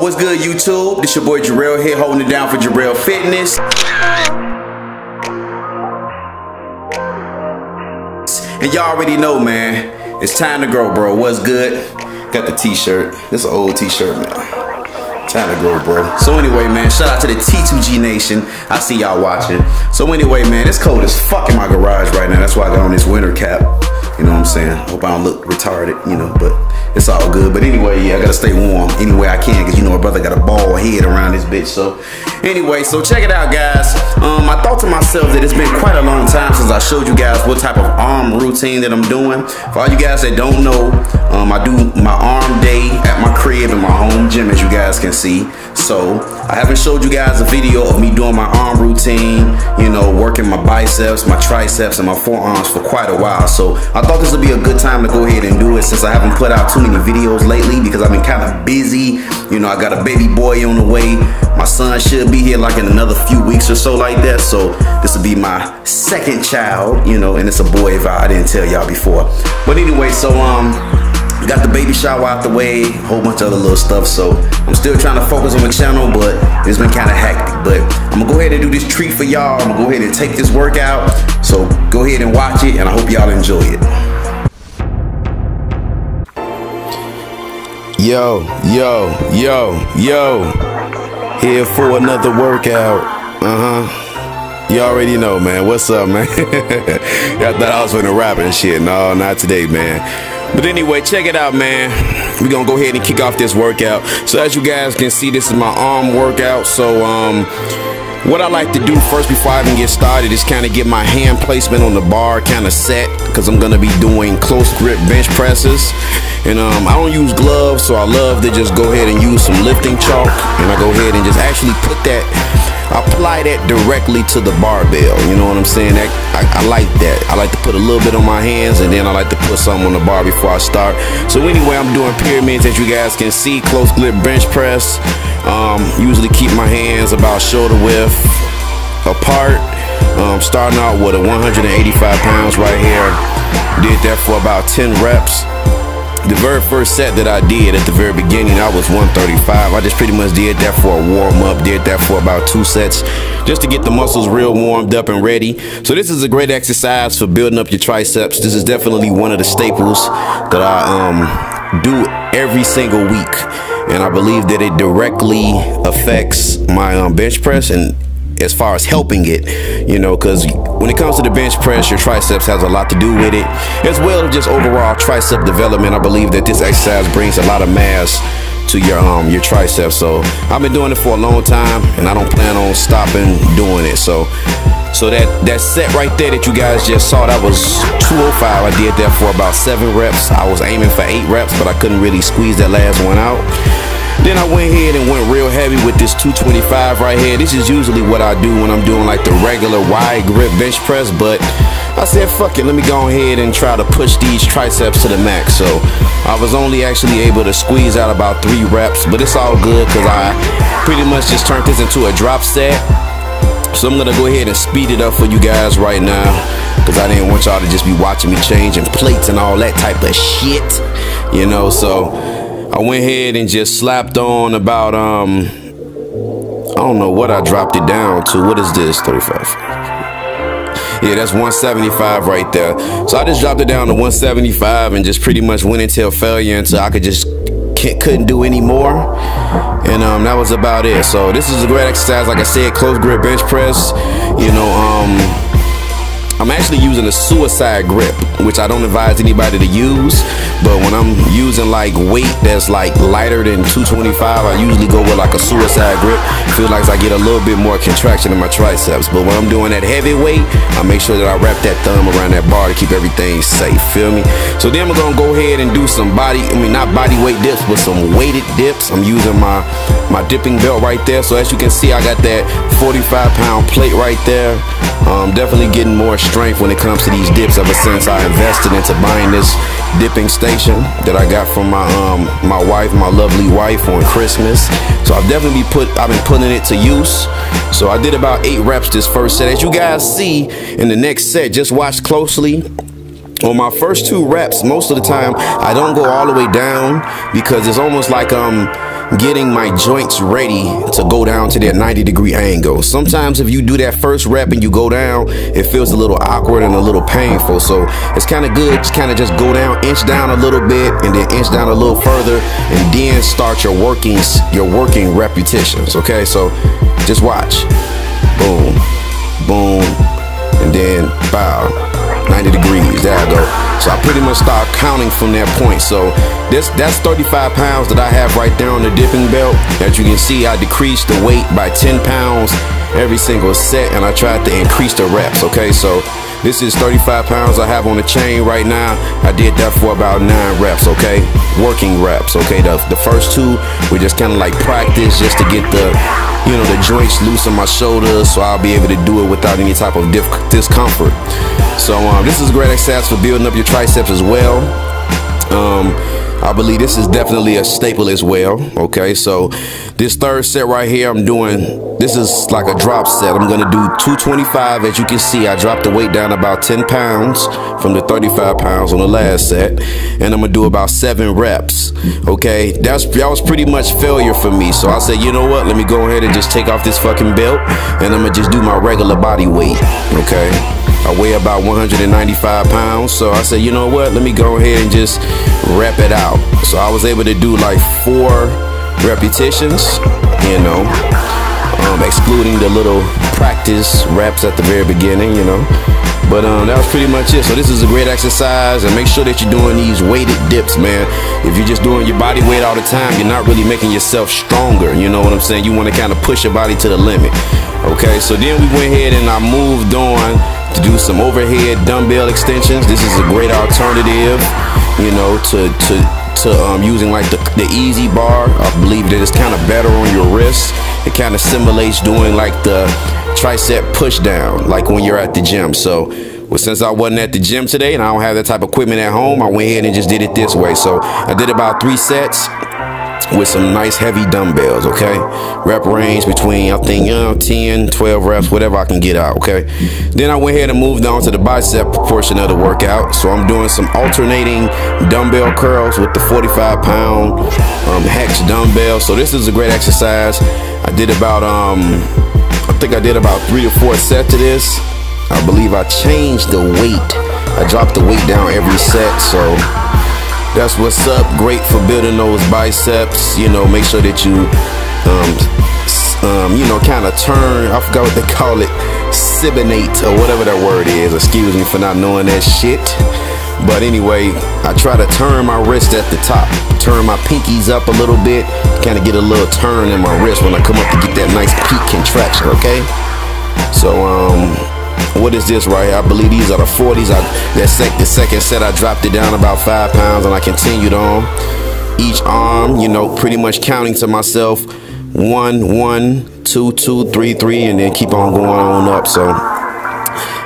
What's good, YouTube? This your boy Jorrell here, holding it down for Jorrellfitness. And y'all already know, man, it's time to grow, bro. What's good? Got the t-shirt. This is an old t-shirt, man. Time to grow, bro. So anyway, man, shout out to the T2G Nation. I see y'all watching. So anyway, man, it's cold as fuck in my garage right now. That's why I got on this winter cap. You know what I'm saying? Hope I don't look retarded, you know, but it's all good. But anyway, yeah, I gotta stay warm any way I can, because you know a brother got a bald head around this bitch. So anyway, so check it out, guys. I thought to myself that it's been quite a long time since I showed you guys what type of arm routine that I'm doing. For all you guys that don't know, I do my arm day at my crib in my home gym, as you guys can see. So I haven't showed you guys a video of me doing my arm routine, you know, working my biceps, my triceps, and my forearms for quite a while. So I thought this would be a good time to go ahead and do it, since I haven't put out too many videos lately because I've been kind of busy. You know, I got a baby boy on the way. My son should be here like in another few weeks or so like that. So this will be my second child, you know, and it's a boy if I didn't tell y'all before. But anyway, so got the baby shower out the way, a whole bunch of other little stuff. So I'm still trying to focus on the channel, but it's been kind of hectic. But I'm gonna go ahead and do this treat for y'all. I'm gonna go ahead and take this workout. So go ahead and watch it, and I hope y'all enjoy it. Yo, here for another workout. You already know, man. What's up, man? Y'all thought I was finna rap and shit. No, not today, man. But anyway, check it out, man. We're gonna go ahead and kick off this workout. So as you guys can see, this is my arm workout. So what I like to do first before I even get started is kind of get my hand placement on the bar kind of set, because I'm gonna be doing close grip bench presses. And I don't use gloves, so I love to just go ahead and use some lifting chalk, and I go ahead and just actually put that, apply that directly to the barbell. You know what I'm saying? I like that. I like to put a little bit on my hands, and then I like to put some on the bar before I start. So anyway, I'm doing pyramids, as you guys can see, close grip bench press. Usually keep my hands about shoulder width apart. Starting out with a 185 pounds right here. Did that for about 10 reps. The very first set that I did at the very beginning, I was 135. I just pretty much did that for a warm up, did that for about 2 sets, just to get the muscles real warmed up and ready. So this is a great exercise for building up your triceps. This is definitely one of the staples that I do every single week. And I believe that it directly affects my bench press, and as far as helping it, you know, because when it comes to the bench press, your triceps has a lot to do with it, as well as just overall tricep development. I believe that this exercise brings a lot of mass to your triceps. So I've been doing it for a long time, and I don't plan on stopping doing it. So that set right there that you guys just saw, that was 205. I did that for about 7 reps. I was aiming for 8 reps, but I couldn't really squeeze that last one out. Then I went ahead and went real heavy with this 225 right here. This is usually what I do when I'm doing like the regular wide grip bench press, but I said, fuck it, let me go ahead and try to push these triceps to the max. So I was only actually able to squeeze out about 3 reps, but it's all good because I pretty much just turned this into a drop set. So I'm gonna go ahead and speed it up for you guys right now, because I didn't want y'all to just be watching me changing plates and all that type of shit, you know. So I went ahead and just slapped on about, I don't know what I dropped it down to. What is this, 35? Yeah, that's 175 right there. So I just dropped it down to 175 and just pretty much went until failure, until I couldn't do any more. And that was about it. So this is a great exercise. Like I said, close grip bench press. You know, I'm actually using a suicide grip, which I don't advise anybody to use. But when I'm using like weight that's like lighter than 225, I usually go with like a suicide grip. Feel like I get a little bit more contraction in my triceps. But when I'm doing that heavy weight, I make sure that I wrap that thumb around that bar to keep everything safe. Feel me? So then we're gonna go ahead and do some not body weight dips, but some weighted dips. I'm using my dipping belt right there. So as you can see, I got that 45-pound plate right there. Definitely getting more strength when it comes to these dips ever since I invested into buying this dipping station that I got from my wife, my lovely wife, on Christmas. So I've definitely been putting it to use. So I did about 8 reps this first set. As you guys see in the next set, just watch closely. On my first 2 reps, most of the time I don't go all the way down, because it's almost like getting my joints ready to go down to that 90-degree angle. Sometimes if you do that first rep and you go down, it feels a little awkward and a little painful. So it's kind of good to kind of just go down, inch down a little bit, and then inch down a little further, and then start your working repetitions. Okay, so just watch. Boom, boom, and then bow. 90 degrees, there I go. So I pretty much start counting from that point. So that's 35 pounds that I have right there on the dipping belt. As you can see, I decreased the weight by 10 pounds every single set, and I tried to increase the reps. Okay, so this is 35 pounds I have on the chain right now. I did that for about 9 reps, okay? Working reps, okay? The first 2 were just kind of like practice, just to get the, you know, the joints loose in my shoulders, so I'll be able to do it without any type of discomfort. So this is a great exercise for building up your triceps as well. I believe this is definitely a staple as well. Okay, so this third set right here, this is like a drop set. I'm gonna do 225. As you can see, I dropped the weight down about 10 pounds from the 35 pounds on the last set, and I'm gonna do about 7 reps. Okay, that was pretty much failure for me. So I said, you know what, let me go ahead and just take off this fucking belt, and I'm gonna just do my regular body weight. Okay, I weigh about 195 pounds, so I said, you know what, let me go ahead and just rep it out. So I was able to do like 4 repetitions, you know, excluding the little practice reps at the very beginning, you know. But that was pretty much it. So this is a great exercise, and make sure that you're doing these weighted dips, man. If you're just doing your body weight all the time, you're not really making yourself stronger. You know what I'm saying? You want to kind of push your body to the limit. Okay, so then we went ahead and I moved on to do some overhead dumbbell extensions. This is a great alternative, you know, to using like the easy bar. I believe that it's kind of better on your wrist. It kind of simulates doing like the tricep push down, like when you're at the gym. So since I wasn't at the gym today and I don't have that type of equipment at home, I went ahead and just did it this way. So I did about 3 sets with some nice heavy dumbbells. Okay, rep range between, I think, 10, 12 reps, whatever I can get out. Okay, then I went ahead and moved on to the bicep portion of the workout. So I'm doing some alternating dumbbell curls with the 45-pound hex dumbbell. So this is a great exercise. I did about I think I did about 3 to 4 sets of this. I believe I changed the weight. I dropped the weight down every set. So that's what's up. Great for building those biceps. You know, make sure that you you know, kind of turn, I forgot what they call it, sibonate or whatever that word is. Excuse me for not knowing that shit. But anyway, I try to turn my wrist at the top, turn my pinkies up a little bit, kind of get a little turn in my wrist when I come up to get that nice peak contraction. Okay, so what is this right here? I believe these are the 40s. The second set I dropped it down about 5 pounds, and I continued on each arm, you know, pretty much counting to myself 1 1 2 2 3 3, and then keep on going on up. So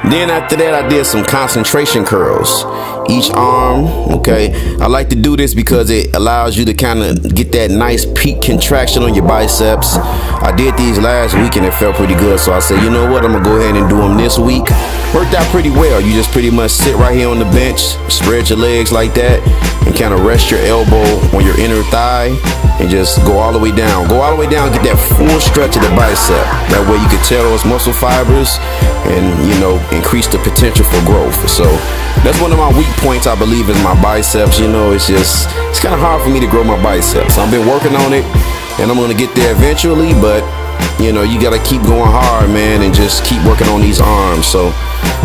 then after that, I did some concentration curls each arm. Okay, I like to do this because it allows you to kind of get that nice peak contraction on your biceps. I did these last week and it felt pretty good, so I said, you know what, I'm gonna go ahead and do them this week. Worked out pretty well. You just pretty much sit right here on the bench, spread your legs like that, and kind of rest your elbow on your inner thigh, and just go all the way down. Go all the way down, get that full stretch of the bicep. That way you can tell those muscle fibers and, you know, increase the potential for growth. So that's one of my weak points, I believe, is my biceps. You know, it's kind of hard for me to grow my biceps. I've been working on it, and I'm gonna get there eventually, but you know, you gotta keep going hard, man, and just keep working on these arms. So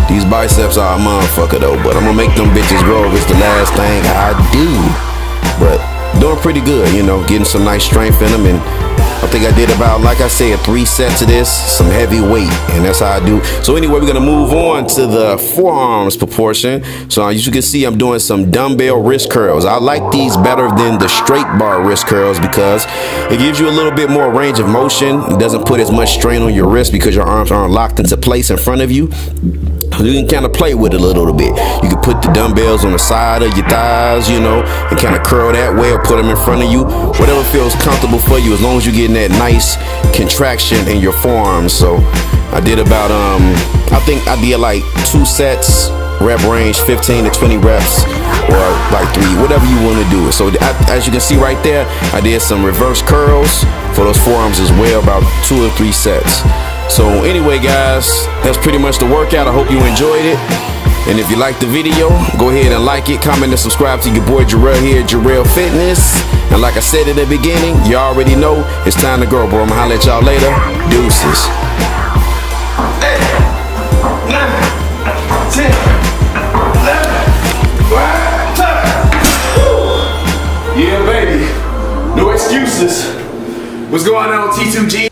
these biceps are a motherfucker though, but I'm gonna make them bitches grow if it's the last thing I do. But doing pretty good, you know, getting some nice strength in them, and I think I did about, like I said, 3 sets of this, some heavy weight, and that's how I do. So anyway, we're gonna move on to the forearms proportion. So as you can see, I'm doing some dumbbell wrist curls. I like these better than the straight bar wrist curls because it gives you a little bit more range of motion. It doesn't put as much strain on your wrist because your arms aren't locked into place in front of you. You can kind of play with it a little bit. You can put the dumbbells on the side of your thighs, you know, and kind of curl that way, or put them in front of you. Whatever feels comfortable for you, as long as you're getting that nice contraction in your forearms. So I did about, I think I did like 2 sets rep range, 15 to 20 reps, or like 3, whatever you want to do. So as you can see right there, I did some reverse curls for those forearms as well, about 2 or 3 sets. So anyway, guys, that's pretty much the workout. I hope you enjoyed it. And if you liked the video, go ahead and like it, comment, and subscribe to your boy Jorrell here at Jorrellfitness. And like I said in the beginning, you already know it's time to go, bro. I'm gonna holler at y'all later. Deuces. 8, 9, 10, 11, 12. Yeah, baby. No excuses. What's going on, T2G?